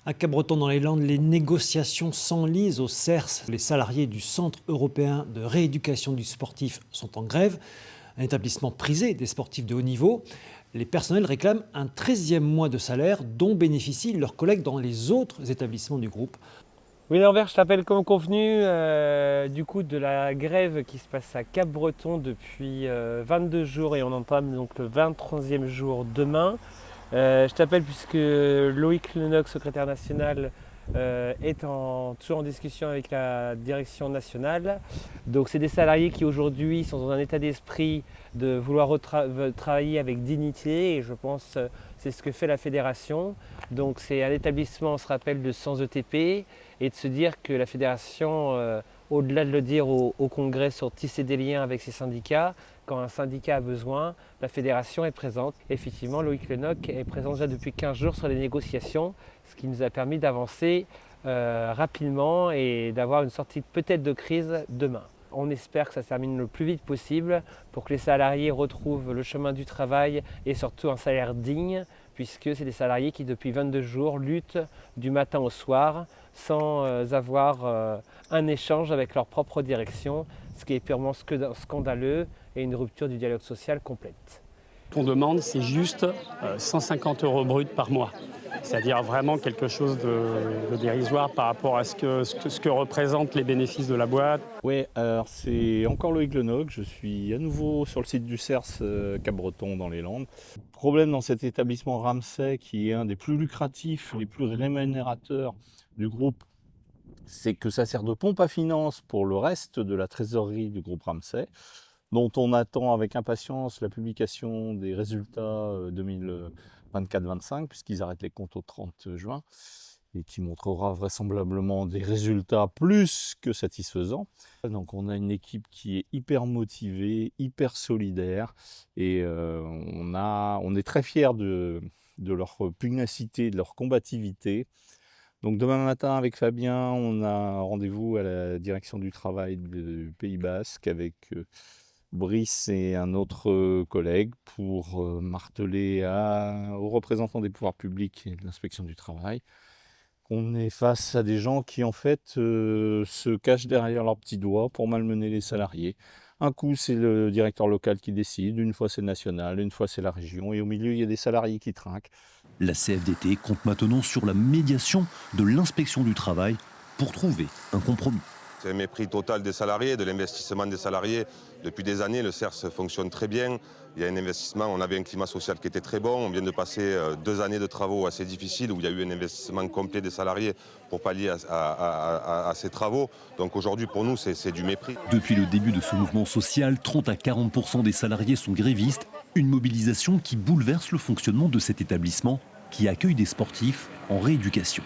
À Cap-Breton dans les Landes, les négociations s'enlisent au CERS. Les salariés du Centre européen de rééducation du sportif sont en grève, un établissement prisé des sportifs de haut niveau. Les personnels réclament un 13e mois de salaire dont bénéficient leurs collègues dans les autres établissements du groupe. Oui, Norbert, je t'appelle comme convenu du coup de la grève qui se passe à Cap-Breton depuis 22 jours et on entame donc le 23e jour demain. Je t'appelle puisque Loïc Lenoc, secrétaire national, est toujours en discussion avec la direction nationale. Donc c'est des salariés qui aujourd'hui sont dans un état d'esprit de vouloir travailler avec dignité et je pense que c'est ce que fait la fédération. Donc c'est un établissement, on se rappelle, de 100 ETP et de se dire que la fédération, au-delà de le dire au congrès sur tisser des liens avec ses syndicats, quand un syndicat a besoin, la fédération est présente. Effectivement, Loïc Lenoc est présent déjà depuis 15 jours sur les négociations, ce qui nous a permis d'avancer rapidement et d'avoir une sortie peut-être de crise demain. On espère que ça se termine le plus vite possible pour que les salariés retrouvent le chemin du travail et surtout un salaire digne, puisque c'est des salariés qui depuis 22 jours luttent du matin au soir sans avoir un échange avec leur propre direction, ce qui est purement scandaleux et une rupture du dialogue social complète. Ce qu'on demande, c'est juste 150 € bruts par mois. C'est-à-dire vraiment quelque chose de dérisoire par rapport à ce que représentent les bénéfices de la boîte. Oui, alors c'est encore Loïc Lenoc, je suis à nouveau sur le site du CERS Cap-Breton dans les Landes. Le problème dans cet établissement Ramsay, qui est un des plus lucratifs, les plus rémunérateurs du groupe, c'est que ça sert de pompe à finances pour le reste de la trésorerie du groupe Ramsay, dont on attend avec impatience la publication des résultats 2024-25, puisqu'ils arrêtent les comptes au 30 juin, et qui montrera vraisemblablement des résultats plus que satisfaisants. Donc on a une équipe qui est hyper motivée, hyper solidaire, et on est très fiers de leur pugnacité, de leur combativité. Donc demain matin avec Fabien, on a rendez-vous à la direction du travail du Pays Basque avec Brice et un autre collègue pour marteler aux représentants des pouvoirs publics et de l'inspection du travail qu'on est face à des gens qui en fait se cachent derrière leurs petits doigts pour malmener les salariés. Un coup c'est le directeur local qui décide, une fois c'est national, une fois c'est la région et au milieu il y a des salariés qui trinquent. La CFDT compte maintenant sur la médiation de l'inspection du travail pour trouver un compromis. C'est un mépris total des salariés, de l'investissement des salariés. Depuis des années, le CERS fonctionne très bien. Il y a un investissement, on avait un climat social qui était très bon. On vient de passer 2 années de travaux assez difficiles où il y a eu un investissement complet des salariés pour pallier à ces travaux. Donc aujourd'hui, pour nous, c'est du mépris. Depuis le début de ce mouvement social, 30 à 40% des salariés sont grévistes. Une mobilisation qui bouleverse le fonctionnement de cet établissement qui accueille des sportifs en rééducation.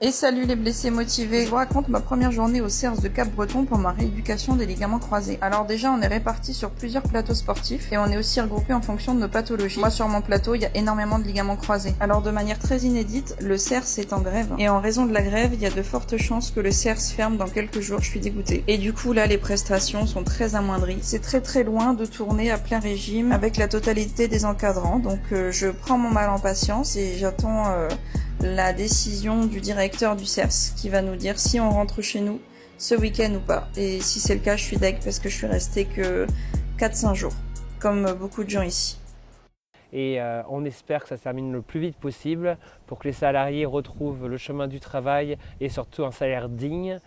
Et salut les blessés motivés, je vous raconte ma première journée au CERS de Cap-Breton pour ma rééducation des ligaments croisés. Alors déjà on est répartis sur plusieurs plateaux sportifs et on est aussi regroupés en fonction de nos pathologies. Moi sur mon plateau il y a énormément de ligaments croisés. Alors de manière très inédite, le CERS est en grève et en raison de la grève il y a de fortes chances que le CERS ferme dans quelques jours, je suis dégoûtée. Et du coup là les prestations sont très amoindries. C'est très loin de tourner à plein régime avec la totalité des encadrants, donc je prends mon mal en patience et j'attends la décision du directeur du CERS qui va nous dire si on rentre chez nous ce week-end ou pas. Et si c'est le cas, je suis deg parce que je suis restée que 4-5 jours, comme beaucoup de gens ici. Et on espère que ça se termine le plus vite possible pour que les salariés retrouvent le chemin du travail et surtout un salaire digne,